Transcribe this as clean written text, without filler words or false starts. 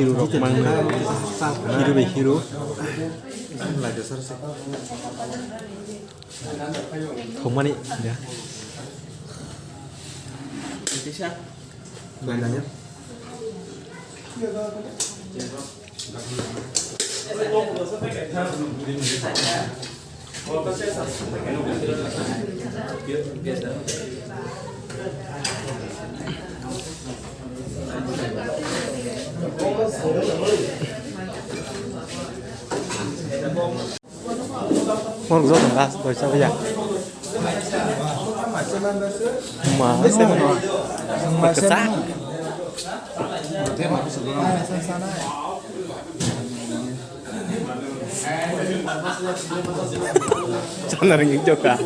Hiru rok mangga. Hiru be hiru. Lagi selesai. Komani ya. Belanjanya. Món rốt thằng ta rồi sao bây giờ? Mà xem mà cái xác. Sana rin yung joke ah.